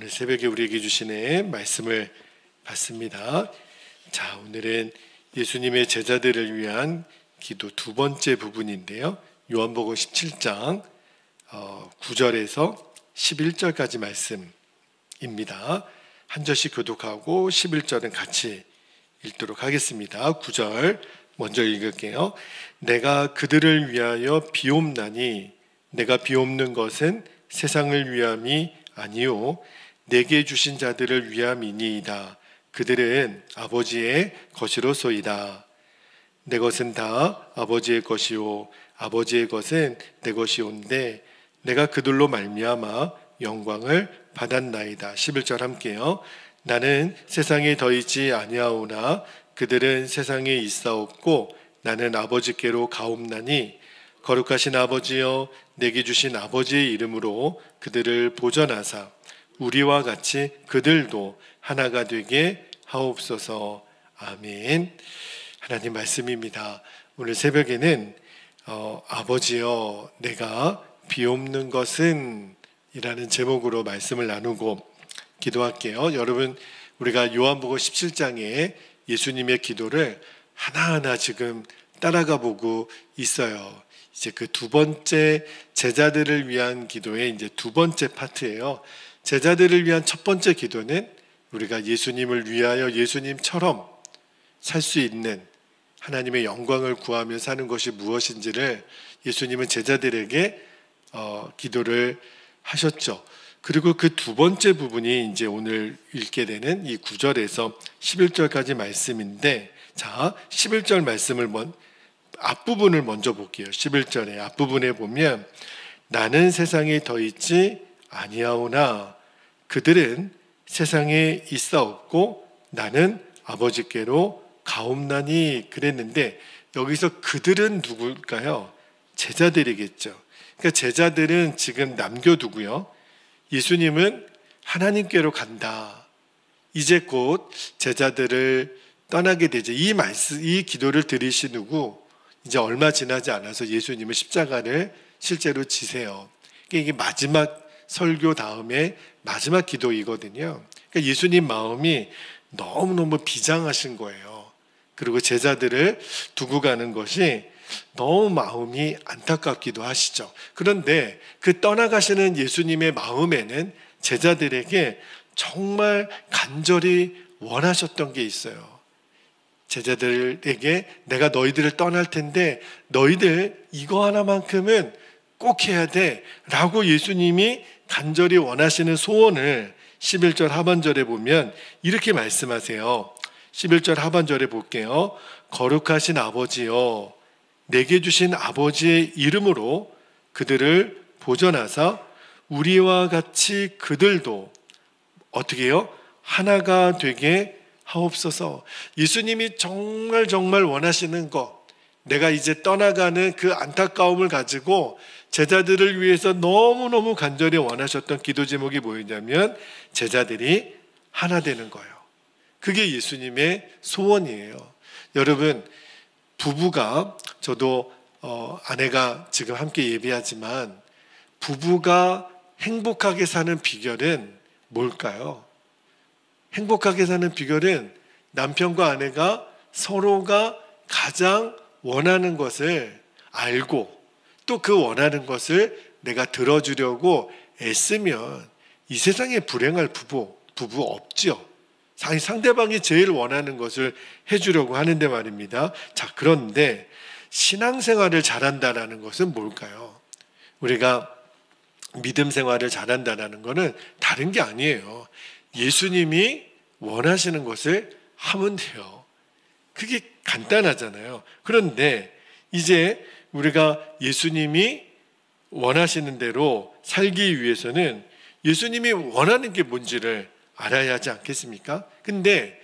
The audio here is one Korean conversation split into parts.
오늘 새벽에 우리에게 주시는 말씀을 받습니다. 자, 오늘은 예수님의 제자들을 위한 기도 두 번째 부분인데요. 요한복음 17장 9절에서 11절까지 말씀입니다. 한 절씩 교독하고 11절은 같이 읽도록 하겠습니다. 9절 먼저 읽을게요. 내가 그들을 위하여 비옵나니 내가 비옵는 것은 세상을 위함이 아니요 내게 주신 자들을 위함이니이다. 그들은 아버지의 것이로소이다. 내 것은 다 아버지의 것이요 아버지의 것은 내 것이온데 내가 그들로 말미암아 영광을 받았나이다. 11절 함께요. 나는 세상에 더 있지 아니하오나 그들은 세상에 있사옵고 나는 아버지께로 가옵나니 거룩하신 아버지여 내게 주신 아버지의 이름으로 그들을 보전하사 우리와 같이 그들도 하나가 되게 하옵소서. 아멘. 하나님 말씀입니다. 오늘 새벽에는 아버지여 내가 비옵는 것은 이라는 제목으로 말씀을 나누고 기도할게요. 여러분, 우리가 요한복음 17장에 예수님의 기도를 하나하나 지금 따라가 보고 있어요. 이제 그 두 번째 제자들을 위한 기도의 이제 두 번째 파트예요. 제자들을 위한 첫 번째 기도는 우리가 예수님을 위하여 예수님처럼 살 수 있는 하나님의 영광을 구하며 사는 것이 무엇인지를 예수님은 제자들에게 기도를 하셨죠. 그리고 그 두 번째 부분이 이제 오늘 읽게 되는 이 9절에서 11절까지 말씀인데, 자, 11절 말씀을 앞부분을 먼저 볼게요. 11절의 앞부분에 보면 나는 세상에 더 있지 아니하오나 그들은 세상에 있사옵고 나는 아버지께로 가옵나니 그랬는데, 여기서 그들은 누굴까요? 제자들이겠죠. 그러니까 제자들은 지금 남겨두고요, 예수님은 하나님께로 간다. 이제 곧 제자들을 떠나게 되죠. 이 기도를 들으신 후 이제 얼마 지나지 않아서 예수님은 십자가를 실제로 지세요. 이게 마지막 설교 다음에 마지막 기도이거든요. 그러니까 예수님 마음이 너무너무 비장하신 거예요. 그리고 제자들을 두고 가는 것이 너무 마음이 안타깝기도 하시죠. 그런데 그 떠나가시는 예수님의 마음에는 제자들에게 정말 간절히 원하셨던 게 있어요. 제자들에게 내가 너희들을 떠날 텐데 너희들 이거 하나만큼은 꼭 해야 돼 라고 예수님이 간절히 원하시는 소원을 11절 하반절에 보면 이렇게 말씀하세요. 11절 하반절에 볼게요. 거룩하신 아버지여 내게 주신 아버지의 이름으로 그들을 보전하사 우리와 같이 그들도 어떻게 해요? 하나가 되게 하옵소서. 예수님이 정말 원하시는 것, 내가 이제 떠나가는 그 안타까움을 가지고 제자들을 위해서 너무너무 간절히 원하셨던 기도 제목이 뭐였냐면 제자들이 하나 되는 거예요. 그게 예수님의 소원이에요. 여러분, 부부가, 저도 아내가 지금 함께 예배하지만 부부가 행복하게 사는 비결은 뭘까요? 행복하게 사는 비결은 남편과 아내가 서로가 가장 원하는 것을 알고 또 그 원하는 것을 내가 들어주려고 애쓰면 이 세상에 불행할 부부 없죠. 상대방이 제일 원하는 것을 해주려고 하는데 말입니다. 자, 그런데 신앙생활을 잘한다는 것은 뭘까요? 우리가 믿음 생활을 잘한다는 것은 다른 게 아니에요. 예수님이 원하시는 것을 하면 돼요. 그게 간단하잖아요. 그런데 이제 우리가 예수님이 원하시는 대로 살기 위해서는 예수님이 원하는 게 뭔지를 알아야 하지 않겠습니까? 근데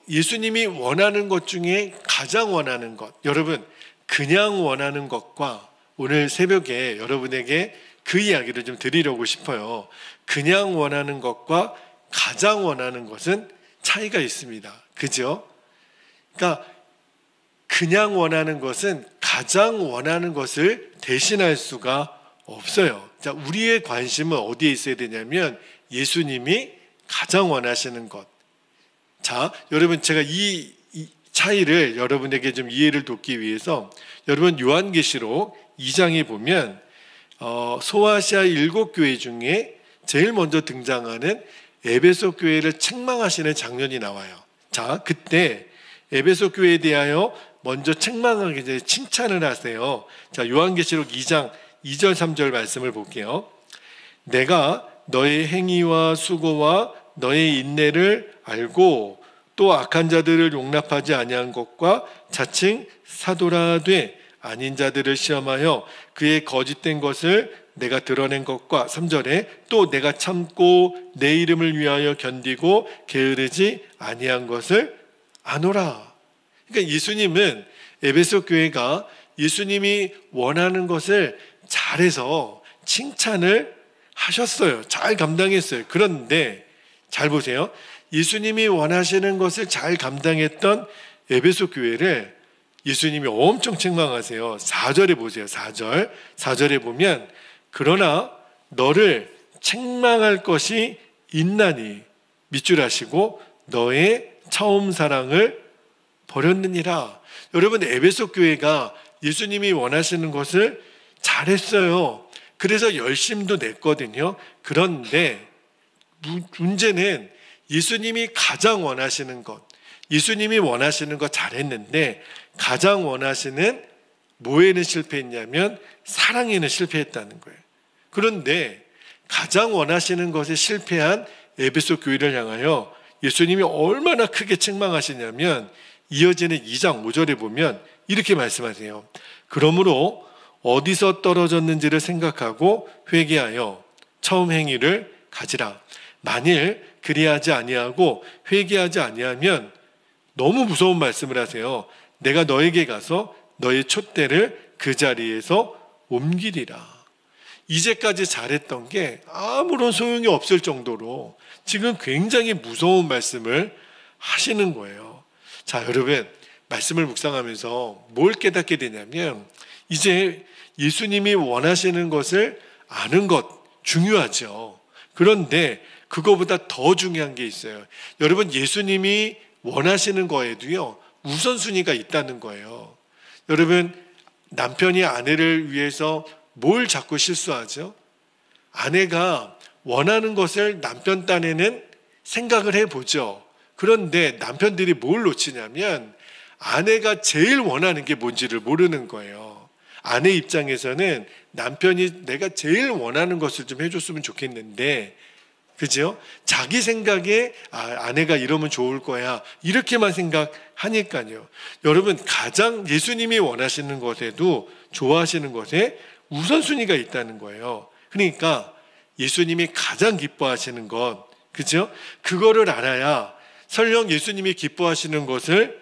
예수님이 원하는 것 중에 가장 원하는 것, 여러분, 그냥 원하는 것과 오늘 새벽에 여러분에게 그 이야기를 좀 드리려고 싶어요. 그냥 원하는 것과 가장 원하는 것은 차이가 있습니다. 그죠? 그러니까 그냥 원하는 것은 가장 원하는 것을 대신할 수가 없어요. 자, 우리의 관심은 어디에 있어야 되냐면 예수님이 가장 원하시는 것. 자, 여러분 제가 이 차이를 여러분에게 좀 이해를 돕기 위해서 여러분 요한계시록 2장에 보면 소아시아 7교회 중에 제일 먼저 등장하는 에베소 교회를 책망하시는 장면이 나와요. 자, 그때 에베소 교회에 대하여 먼저 책망하기 전에 칭찬을 하세요. 자, 요한계시록 2장 2절 3절 말씀을 볼게요. 내가 너의 행위와 수고와 너의 인내를 알고 또 악한 자들을 용납하지 아니한 것과 자칭 사도라 되 아닌 자들을 시험하여 그의 거짓된 것을 내가 드러낸 것과 3절에 또 내가 참고 내 이름을 위하여 견디고 게으르지 아니한 것을 아노라. 그러니까 예수님은 에베소 교회가 예수님이 원하는 것을 잘해서 칭찬을 하셨어요. 잘 감당했어요. 그런데 잘 보세요. 예수님이 원하시는 것을 잘 감당했던 에베소 교회를 예수님이 엄청 책망하세요. 4절에 보세요. 4절에 보면 그러나 너를 책망할 것이 있나니 밑줄하시고 너의 처음 사랑을 버렸느니라. 여러분, 에베소 교회가 예수님이 원하시는 것을 잘했어요. 그래서 열심도 냈거든요. 그런데 문제는 예수님이 가장 원하시는 것, 예수님이 원하시는 것 잘했는데 가장 원하시는 뭐에는 실패했냐면 사랑에는 실패했다는 거예요. 그런데 가장 원하시는 것에 실패한 에베소 교회를 향하여 예수님이 얼마나 크게 책망하시냐면 이어지는 2장 5절에 보면 이렇게 말씀하세요. 그러므로 어디서 떨어졌는지를 생각하고 회개하여 처음 행위를 가지라. 만일 그리하지 아니하고 회개하지 아니하면 너무 무서운 말씀을 하세요. 내가 너에게 가서 너의 촛대를 그 자리에서 옮기리라. 이제까지 잘했던 게 아무런 소용이 없을 정도로 지금 굉장히 무서운 말씀을 하시는 거예요. 자, 여러분, 말씀을 묵상하면서 뭘 깨닫게 되냐면 이제 예수님이 원하시는 것을 아는 것 중요하죠. 그런데 그거보다 더 중요한 게 있어요. 여러분, 예수님이 원하시는 거에도요 우선순위가 있다는 거예요. 여러분, 남편이 아내를 위해서 뭘 자꾸 실수하죠? 아내가 원하는 것을 남편 딴에는 생각을 해보죠. 그런데 남편들이 뭘 놓치냐면 아내가 제일 원하는 게 뭔지를 모르는 거예요. 아내 입장에서는 남편이 내가 제일 원하는 것을 좀 해줬으면 좋겠는데, 그죠? 자기 생각에 아내가 이러면 좋을 거야 이렇게만 생각하니까요. 여러분, 가장 예수님이 원하시는 것에도 좋아하시는 것에 우선순위가 있다는 거예요. 그러니까 예수님이 가장 기뻐하시는 것, 그죠? 그거를 알아야 설령 예수님이 기뻐하시는 것을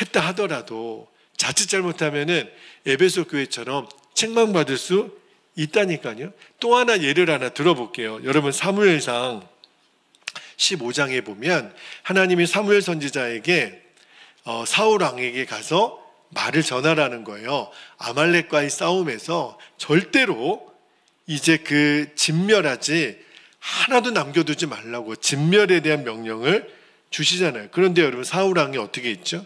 했다 하더라도 자칫 잘못하면은 에베소 교회처럼 책망받을 수 있다니까요. 또 하나 예를 하나 들어볼게요. 여러분, 사무엘상 15장에 보면 하나님이 사무엘 선지자에게 사울 왕에게 가서 말을 전하라는 거예요. 아말렉과의 싸움에서 절대로 이제 그 진멸하지 하나도 남겨두지 말라고 진멸에 대한 명령을 주시잖아요. 그런데 여러분, 사울 왕이 어떻게 했죠?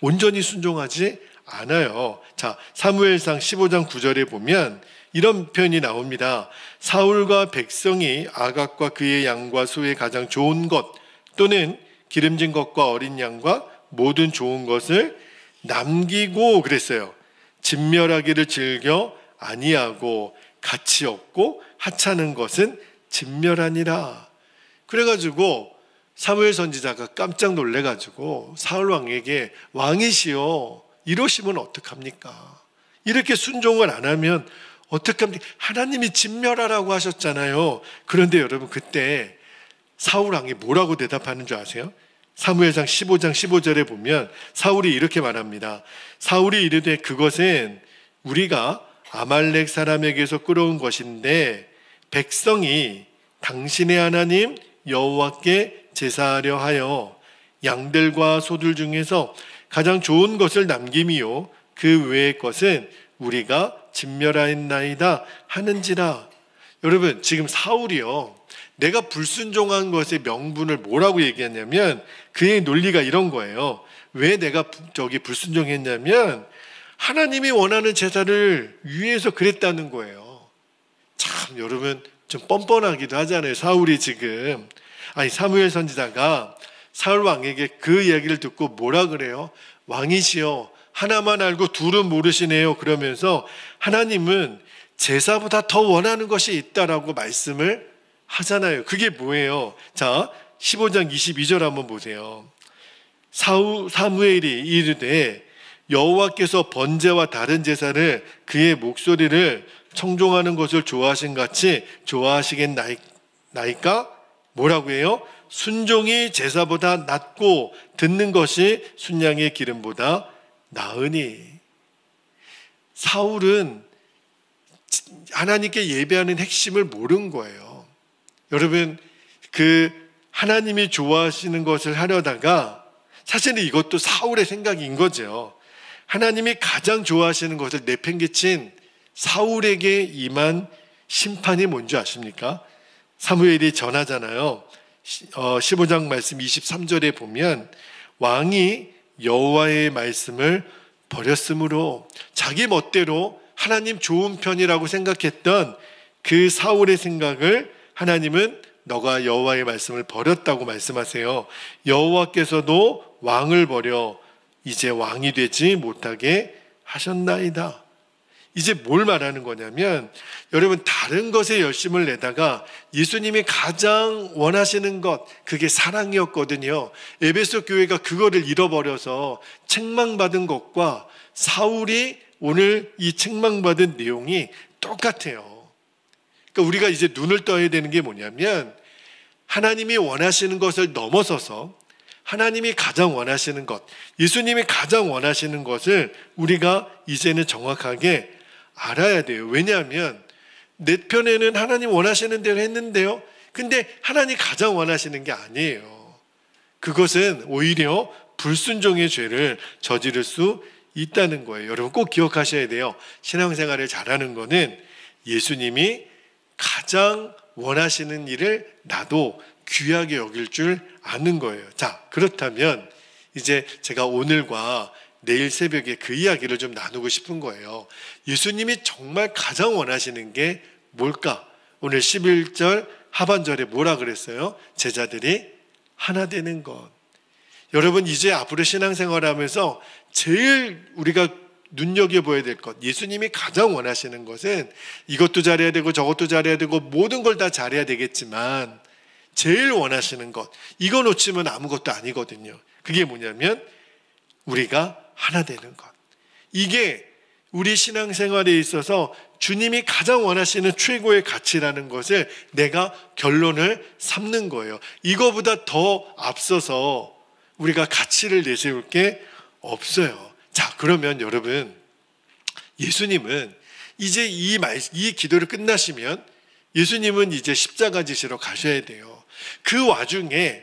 온전히 순종하지 않아요. 자, 사무엘상 15장 9절에 보면 이런 표현이 나옵니다. 사울과 백성이 아각과 그의 양과 소의 가장 좋은 것 또는 기름진 것과 어린 양과 모든 좋은 것을 남기고 그랬어요. 진멸하기를 즐겨 아니하고 가치 없고 하찮은 것은 진멸하니라. 그래가지고 사무엘 선지자가 깜짝 놀래가지고 사울 왕에게 왕이시여 이러시면 어떡합니까? 이렇게 순종을 안 하면 어떡합니까? 하나님이 진멸하라고 하셨잖아요. 그런데 여러분, 그때 사울 왕이 뭐라고 대답하는 줄 아세요? 사무엘상 15장 15절에 보면 사울이 이렇게 말합니다. 사울이 이르되 그것은 우리가 아말렉 사람에게서 끌어온 것인데 백성이 당신의 하나님 여호와께 제사하려 하여 양들과 소들 중에서 가장 좋은 것을 남김이요 그 외의 것은 우리가 진멸하였나이다 하는지라. 여러분, 지금 사울이요, 내가 불순종한 것의 명분을 뭐라고 얘기했냐면 그의 논리가 이런 거예요. 왜 내가 불순종했냐면 하나님이 원하는 제사를 위해서 그랬다는 거예요. 참 여러분, 좀 뻔뻔하기도 하잖아요. 사울이 지금, 사무엘 선지자가 사울 왕에게 그 이야기를 듣고 뭐라 그래요? 왕이시여, 하나만 알고 둘은 모르시네요. 그러면서 하나님은 제사보다 더 원하는 것이 있다라고 말씀을 하잖아요. 그게 뭐예요? 자, 15장 22절 한번 보세요. 사무엘이 이르되 여호와께서 번제와 다른 제사를 그의 목소리를 청종하는 것을 좋아하신 같이 좋아하시겠나이까? 뭐라고 해요? 순종이 제사보다 낫고 듣는 것이 순양의 기름보다 나으니. 사울은 하나님께 예배하는 핵심을 모른 거예요. 여러분, 그 하나님이 좋아하시는 것을 하려다가 사실은 이것도 사울의 생각인 거죠. 하나님이 가장 좋아하시는 것을 내팽개친 사울에게 임한 심판이 뭔지 아십니까? 사무엘이 전하잖아요. 15장 말씀 23절에 보면 왕이 여호와의 말씀을 버렸으므로, 자기 멋대로 하나님 좋은 편이라고 생각했던 그 사울의 생각을 하나님은 너가 여호와의 말씀을 버렸다고 말씀하세요. 여호와께서도 왕을 버려 이제 왕이 되지 못하게 하셨나이다. 이제 뭘 말하는 거냐면, 여러분, 다른 것에 열심을 내다가 예수님이 가장 원하시는 것, 그게 사랑이었거든요. 에베소 교회가 그거를 잃어버려서 책망받은 것과 사울이 오늘 이 책망받은 내용이 똑같아요. 그러니까 우리가 이제 눈을 떠야 되는 게 뭐냐면, 하나님이 원하시는 것을 넘어서서 하나님이 가장 원하시는 것, 예수님이 가장 원하시는 것을 우리가 이제는 정확하게 알아야 돼요. 왜냐하면 내 편에는 하나님 원하시는 대로 했는데요, 근데 하나님 가장 원하시는 게 아니에요. 그것은 오히려 불순종의 죄를 저지를 수 있다는 거예요. 여러분 꼭 기억하셔야 돼요. 신앙생활을 잘하는 거는 예수님이 가장 원하시는 일을 나도 귀하게 여길 줄 아는 거예요. 자, 그렇다면 이제 제가 오늘과 내일 새벽에 그 이야기를 좀 나누고 싶은 거예요. 예수님이 정말 가장 원하시는 게 뭘까? 오늘 11절 하반절에 뭐라 그랬어요? 제자들이 하나 되는 것. 여러분, 이제 앞으로 신앙생활하면서 제일 우리가 눈여겨봐야 될 것, 예수님이 가장 원하시는 것은 이것도 잘해야 되고 저것도 잘해야 되고 모든 걸 다 잘해야 되겠지만 제일 원하시는 것, 이거 놓치면 아무것도 아니거든요. 그게 뭐냐면 우리가 하나 되는 것. 이게 우리 신앙생활에 있어서 주님이 가장 원하시는 최고의 가치라는 것을 내가 결론을 삼는 거예요. 이거보다 더 앞서서 우리가 가치를 내세울 게 없어요. 자, 그러면 여러분, 예수님은 이제 이 기도를 끝나시면 예수님은 이제 십자가 지시러 가셔야 돼요. 그 와중에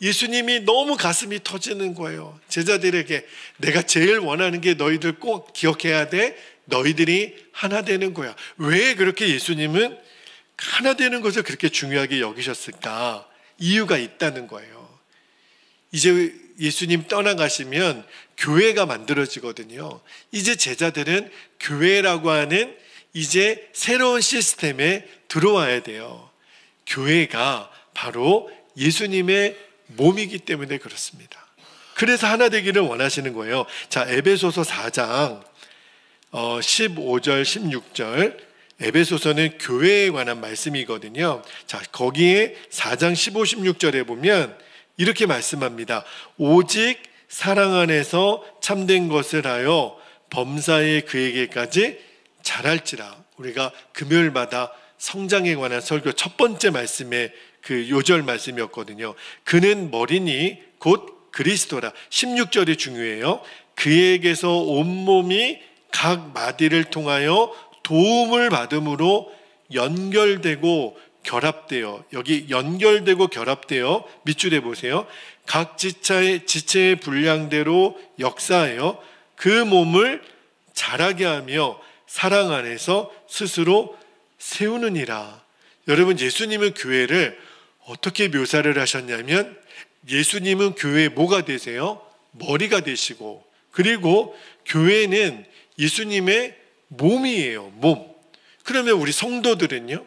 예수님이 너무 가슴이 터지는 거예요. 제자들에게 내가 제일 원하는 게 너희들 꼭 기억해야 돼. 너희들이 하나 되는 거야. 왜 그렇게 예수님은 하나 되는 것을 그렇게 중요하게 여기셨을까? 이유가 있다는 거예요. 이제 예수님 떠나가시면 교회가 만들어지거든요. 이제 제자들은 교회라고 하는 이제 새로운 시스템에 들어와야 돼요. 교회가 바로 예수님의 몸이기 때문에 그렇습니다. 그래서 하나 되기를 원하시는 거예요. 자, 에베소서 4장 15절 16절, 에베소서는 교회에 관한 말씀이거든요. 자, 거기에 4장 15, 16절에 보면 이렇게 말씀합니다. 오직 사랑 안에서 참된 것을 하여 범사에 그에게까지 자랄지라. 우리가 금요일마다 성장에 관한 설교 첫 번째 말씀에 그 요절 말씀이었거든요. 그는 머리니 곧 그리스도라. 16절이 중요해요. 그에게서 온몸이 각 마디를 통하여 도움을 받음으로 연결되고 결합되어, 여기 연결되고 결합되어 밑줄에 보세요. 각 지체의 분량대로 역사하여 그 몸을 자라게 하며 사랑 안에서 스스로 세우느니라. 여러분, 예수님은 교회를 어떻게 묘사를 하셨냐면, 예수님은 교회의 뭐가 되세요? 머리가 되시고, 그리고 교회는 예수님의 몸이에요. 몸. 그러면 우리 성도들은요,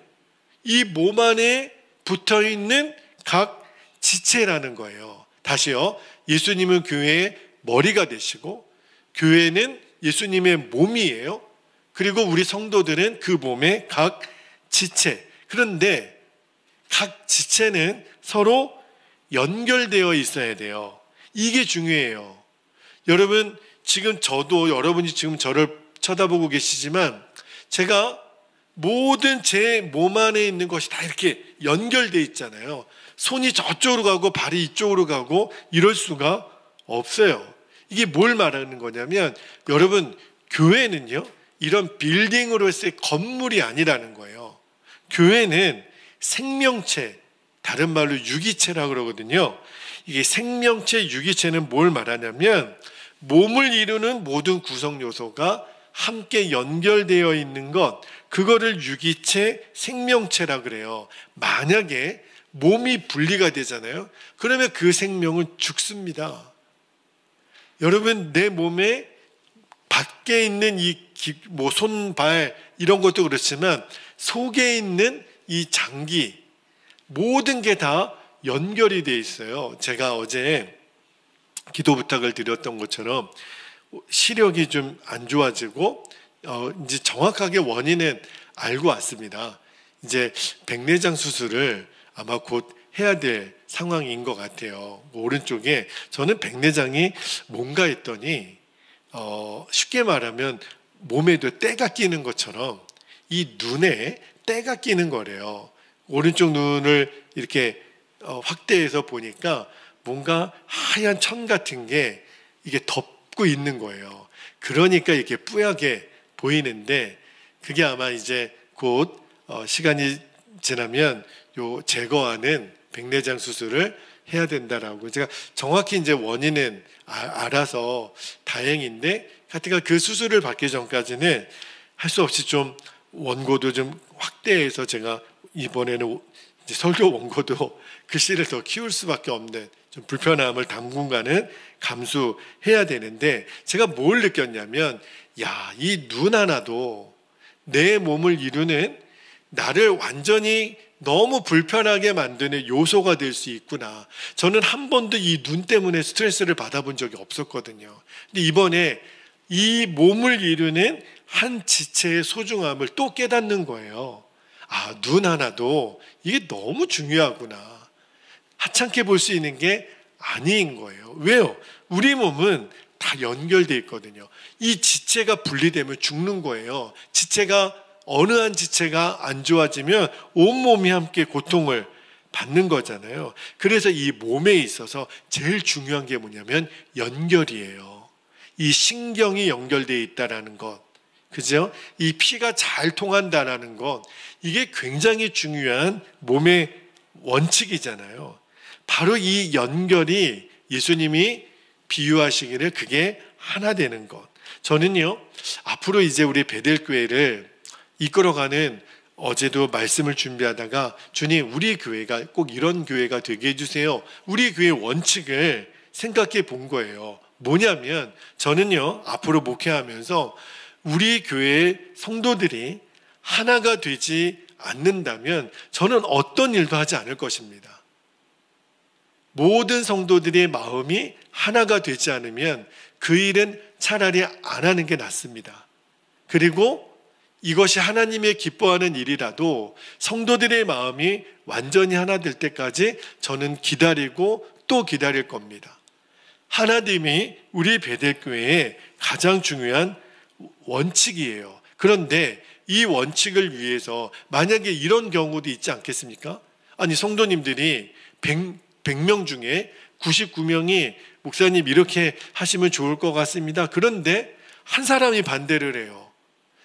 이 몸 안에 붙어있는 각 지체라는 거예요. 다시요, 예수님은 교회의 머리가 되시고, 교회는 예수님의 몸이에요. 그리고 우리 성도들은 그 몸의 각 지체. 그런데 각 지체는 서로 연결되어 있어야 돼요. 이게 중요해요. 여러분, 지금 저도, 여러분이 지금 저를 쳐다보고 계시지만, 제가 모든 제 몸 안에 있는 것이 다 이렇게 연결되어 있잖아요. 손이 저쪽으로 가고 발이 이쪽으로 가고 이럴 수가 없어요. 이게 뭘 말하는 거냐면, 여러분, 교회는요, 이런 빌딩으로서의 건물이 아니라는 거예요. 교회는 생명체, 다른 말로 유기체라고 그러거든요. 이게 생명체, 유기체는 뭘 말하냐면, 몸을 이루는 모든 구성 요소가 함께 연결되어 있는 것, 그거를 유기체, 생명체라 그래요. 만약에 몸이 분리가 되잖아요. 그러면 그 생명은 죽습니다. 여러분, 내 몸에 밖에 있는 손, 발 이런 것도 그렇지만 속에 있는 이 장기, 모든 게 다 연결이 돼 있어요. 제가 어제 기도 부탁을 드렸던 것처럼 시력이 좀 안 좋아지고 이제 정확하게 원인은 알고 왔습니다. 이제 백내장 수술을 아마 곧 해야 될 상황인 것 같아요. 오른쪽에 저는 백내장이 뭔가 했더니 쉽게 말하면 몸에도 때가 끼는 것처럼 이 눈에 때가 끼는 거래요. 오른쪽 눈을 이렇게 확대해서 보니까 뭔가 하얀 천 같은 게 이게 덮고 있는 거예요. 그러니까 이렇게 뿌옇게 보이는데, 그게 아마 이제 곧 시간이 지나면 요 제거하는 백내장 수술을 해야 된다라고. 제가 정확히 이제 원인은 알아서 다행인데, 하여튼 그 수술을 받기 전까지는 할 수 없이 좀 원고도 좀 확대해서, 제가 이번에는 이제 설교 원고도 글씨를 더 키울 수밖에 없는 좀 불편함을 당분간은 감수해야 되는데, 제가 뭘 느꼈냐면, 이 눈 하나도 내 몸을 이루는, 나를 완전히 너무 불편하게 만드는 요소가 될 수 있구나. 저는 한 번도 이 눈 때문에 스트레스를 받아본 적이 없었거든요. 근데 이번에 이 몸을 이루는 한 지체의 소중함을 또 깨닫는 거예요. 눈 하나도 이게 너무 중요하구나. 하찮게 볼 수 있는 게 아닌 거예요. 왜요? 우리 몸은 다 연결되어 있거든요. 이 지체가 분리되면 죽는 거예요. 어느 한 지체가 안 좋아지면 온몸이 함께 고통을 받는 거잖아요. 그래서 이 몸에 있어서 제일 중요한 게 뭐냐면 연결이에요. 이 신경이 연결되어 있다는 것, 그죠? 이 피가 잘 통한다는 것, 이게 굉장히 중요한 몸의 원칙이잖아요. 바로 이 연결이 예수님이 비유하시기를 그게 하나 되는 것. 저는요, 앞으로 이제 우리 베델교회를 이끌어가는, 어제도 말씀을 준비하다가 주님, 우리 교회가 꼭 이런 교회가 되게 해주세요. 우리 교회 원칙을 생각해 본 거예요. 뭐냐면, 저는요, 앞으로 목회하면서 우리 교회의 성도들이 하나가 되지 않는다면 저는 어떤 일도 하지 않을 것입니다. 모든 성도들의 마음이 하나가 되지 않으면 그 일은 차라리 안 하는 게 낫습니다. 그리고 이것이 하나님의 기뻐하는 일이라도 성도들의 마음이 완전히 하나 될 때까지 저는 기다리고 또 기다릴 겁니다. 하나님이 우리 베델교회의 가장 중요한 원칙이에요. 그런데 이 원칙을 위해서 만약에 이런 경우도 있지 않겠습니까? 아니, 성도님들이 100명 중에 99명이 목사님 이렇게 하시면 좋을 것 같습니다. 그런데 한 사람이 반대를 해요.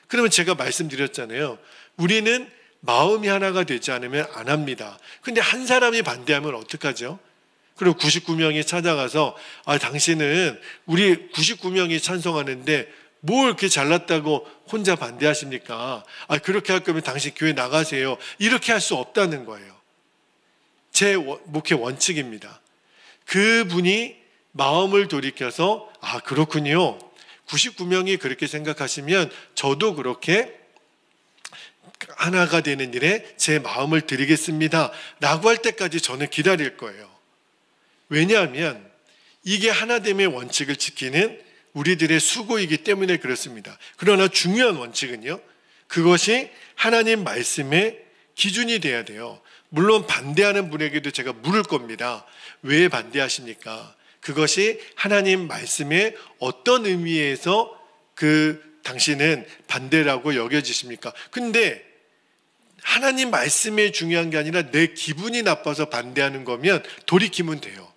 그러면 제가 말씀드렸잖아요. 우리는 마음이 하나가 되지 않으면 안 합니다. 근데 한 사람이 반대하면 어떡하죠? 그리고 99명이 찾아가서 당신은 우리 99명이 찬성하는데 뭘 이렇게 잘났다고 혼자 반대하십니까? 그렇게 할 거면 당신 교회 나가세요. 이렇게 할 수 없다는 거예요. 제 목회 원칙입니다. 그분이 마음을 돌이켜서 그렇군요. 99명이 그렇게 생각하시면 저도 그렇게 하나가 되는 일에 제 마음을 드리겠습니다 라고 할 때까지 저는 기다릴 거예요. 왜냐하면 이게 하나됨의 원칙을 지키는 우리들의 수고이기 때문에 그렇습니다. 그러나 중요한 원칙은요, 그것이 하나님 말씀의 기준이 돼야 돼요. 물론 반대하는 분에게도 제가 물을 겁니다. 왜 반대하십니까? 그것이 하나님 말씀의 어떤 의미에서 당신은 반대라고 여겨지십니까? 근데 하나님 말씀이 중요한 게 아니라 내 기분이 나빠서 반대하는 거면 돌이키면 돼요.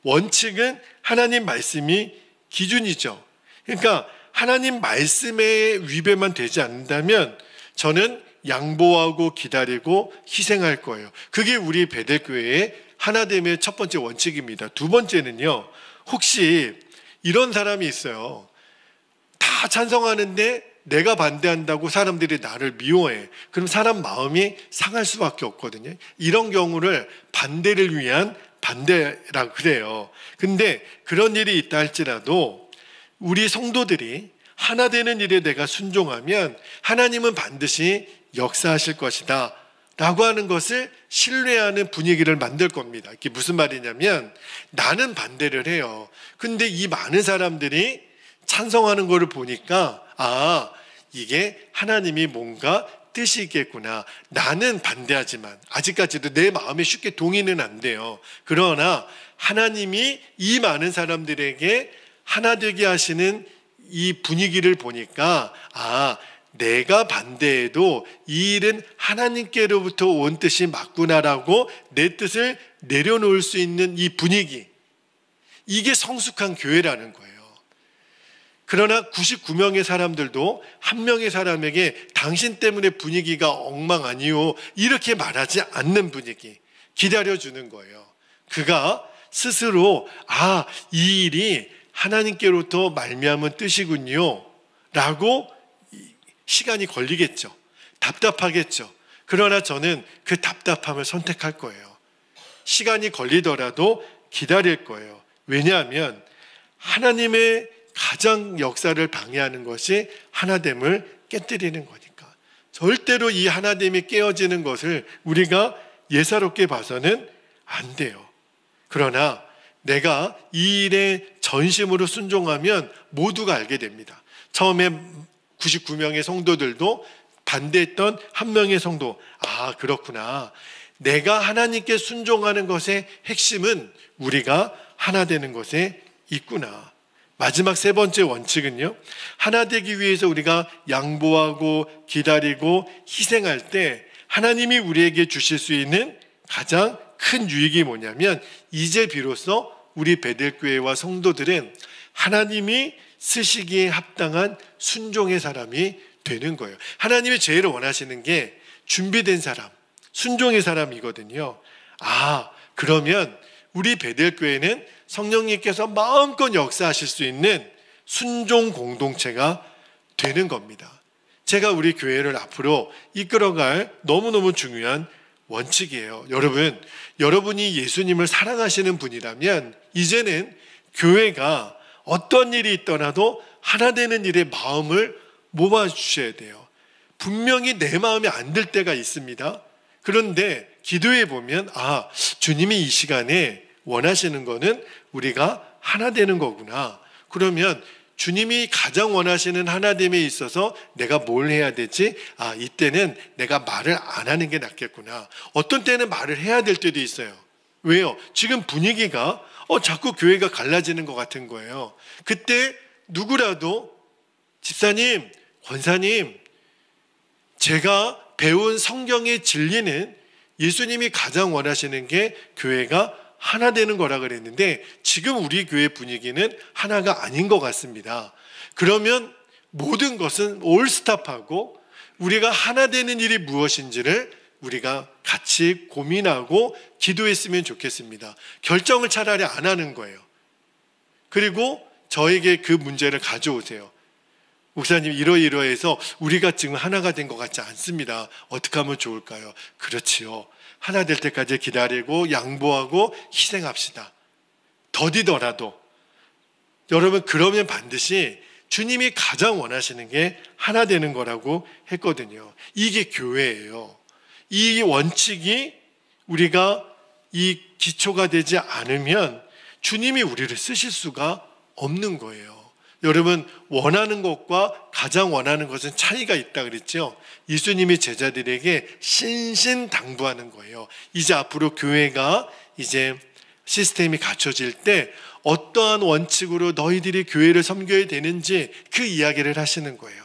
원칙은 하나님 말씀이 기준이죠. 그러니까 하나님 말씀의 위배만 되지 않는다면 저는 양보하고 기다리고 희생할 거예요. 그게 우리 베델교회의 하나됨의 첫 번째 원칙입니다. 두 번째는요, 혹시 이런 사람이 있어요. 다 찬성하는데 내가 반대한다고 사람들이 나를 미워해. 그럼 사람 마음이 상할 수밖에 없거든요. 이런 경우를 반대를 위한 반대라고 그래요. 근데 그런 일이 있다 할지라도 우리 성도들이 하나 되는 일에 내가 순종하면 하나님은 반드시 역사하실 것이다 라고 하는 것을 신뢰하는 분위기를 만들 겁니다. 이게 무슨 말이냐면, 나는 반대를 해요. 근데 이 많은 사람들이 찬성하는 것을 보니까 이게 하나님이 뭔가 뜻이 있겠구나. 나는 반대하지만 아직까지도 내 마음에 쉽게 동의는 안 돼요. 그러나 하나님이 이 많은 사람들에게 하나 되게 하시는 이 분위기를 보니까 내가 반대해도 이 일은 하나님께로부터 온 뜻이 맞구나라고 내 뜻을 내려놓을 수 있는 이 분위기, 이게 성숙한 교회라는 거예요. 그러나 99명의 사람들도 한 명의 사람에게 당신 때문에 분위기가 엉망아니요 이렇게 말하지 않는 분위기, 기다려주는 거예요. 그가 스스로 이 일이 하나님께로부터 말미암은 뜻이군요 라고 시간이 걸리겠죠. 답답하겠죠. 그러나 저는 그 답답함을 선택할 거예요. 시간이 걸리더라도 기다릴 거예요. 왜냐하면 하나님의 가장 역사를 방해하는 것이 하나됨을 깨뜨리는 거니까. 절대로 이 하나됨이 깨어지는 것을 우리가 예사롭게 봐서는 안 돼요. 그러나 내가 이 일에 전심으로 순종하면 모두가 알게 됩니다. 처음에 99명의 성도들도 반대했던 한 명의 성도, 그렇구나. 내가 하나님께 순종하는 것의 핵심은 우리가 하나 되는 것에 있구나. 마지막 세 번째 원칙은요, 하나 되기 위해서 우리가 양보하고 기다리고 희생할 때 하나님이 우리에게 주실 수 있는 가장 큰 유익이 뭐냐면, 이제 비로소 우리 베델교회와 성도들은 하나님이 쓰시기에 합당한 순종의 사람이 되는 거예요. 하나님이 제일 원하시는 게 준비된 사람, 순종의 사람이거든요. 그러면 우리 베델교회는 성령님께서 마음껏 역사하실 수 있는 순종 공동체가 되는 겁니다. 제가 우리 교회를 앞으로 이끌어갈 너무너무 중요한 원칙이에요. 여러분이 예수님을 사랑하시는 분이라면 이제는 교회가 어떤 일이 있더라도 하나 되는 일에 마음을 모아주셔야 돼요. 분명히 내 마음에 안 들 때가 있습니다. 그런데 기도해 보면 주님이 이 시간에 원하시는 거는 우리가 하나 되는 거구나. 그러면 주님이 가장 원하시는 하나됨에 있어서 내가 뭘 해야 되지? 이때는 내가 말을 안 하는 게 낫겠구나. 어떤 때는 말을 해야 될 때도 있어요. 왜요? 지금 분위기가 자꾸 교회가 갈라지는 것 같은 거예요. 그때 누구라도 집사님, 권사님, 제가 배운 성경의 진리는 예수님이 가장 원하시는 게 교회가 하나 되는 거라 그랬는데 지금 우리 교회 분위기는 하나가 아닌 것 같습니다. 그러면 모든 것은 올스탑하고 우리가 하나 되는 일이 무엇인지를 우리가 같이 고민하고 기도했으면 좋겠습니다. 결정을 차라리 안 하는 거예요. 그리고 저에게 그 문제를 가져오세요. 목사님 이러이러해서 우리가 지금 하나가 된 것 같지 않습니다. 어떻게 하면 좋을까요? 그렇지요. 하나 될 때까지 기다리고 양보하고 희생합시다. 더디더라도 여러분, 그러면 반드시 주님이 가장 원하시는 게 하나 되는 거라고 했거든요. 이게 교회예요. 이 원칙이 우리가 이 기초가 되지 않으면 주님이 우리를 쓰실 수가 없는 거예요. 여러분, 원하는 것과 가장 원하는 것은 차이가 있다 그랬죠. 예수님이 제자들에게 신신당부하는 거예요. 이제 앞으로 교회가 이제 시스템이 갖춰질 때 어떠한 원칙으로 너희들이 교회를 섬겨야 되는지 그 이야기를 하시는 거예요.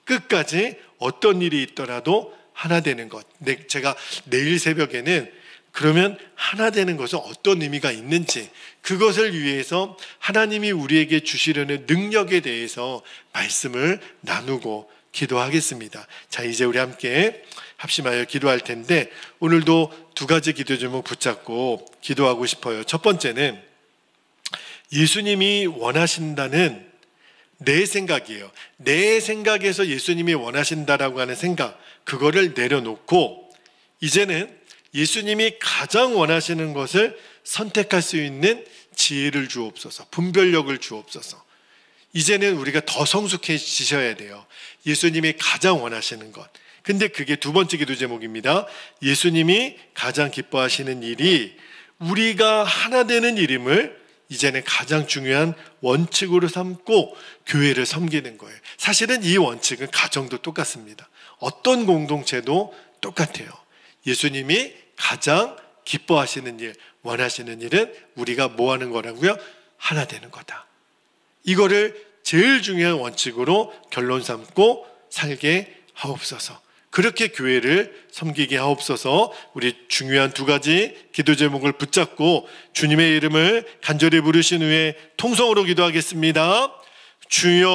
끝까지 어떤 일이 있더라도 하나 되는 것. 제가 내일 새벽에는 그러면 하나 되는 것은 어떤 의미가 있는지, 그것을 위해서 하나님이 우리에게 주시려는 능력에 대해서 말씀을 나누고 기도하겠습니다. 자, 이제 우리 함께 합심하여 기도할 텐데, 오늘도 두 가지 기도 제목 붙잡고 기도하고 싶어요. 첫 번째는 예수님이 원하신다는 내 생각이에요. 내 생각에서 예수님이 원하신다라고 하는 생각, 그거를 내려놓고 이제는 예수님이 가장 원하시는 것을 선택할 수 있는 지혜를 주옵소서, 분별력을 주옵소서. 이제는 우리가 더 성숙해지셔야 돼요. 예수님이 가장 원하시는 것. 근데 그게 두 번째 기도 제목입니다. 예수님이 가장 기뻐하시는 일이 우리가 하나 되는 일임을 이제는 가장 중요한 원칙으로 삼고 교회를 섬기는 거예요. 사실은 이 원칙은 가정도 똑같습니다. 어떤 공동체도 똑같아요. 예수님이 가장 기뻐하시는 일, 원하시는 일은 우리가 뭐 하는 거라고요? 하나 되는 거다. 이거를 제일 중요한 원칙으로 결론 삼고 살게 하옵소서. 그렇게 교회를 섬기게 하옵소서. 우리 중요한 두 가지 기도 제목을 붙잡고 주님의 이름을 간절히 부르신 후에 통성으로 기도하겠습니다. 주여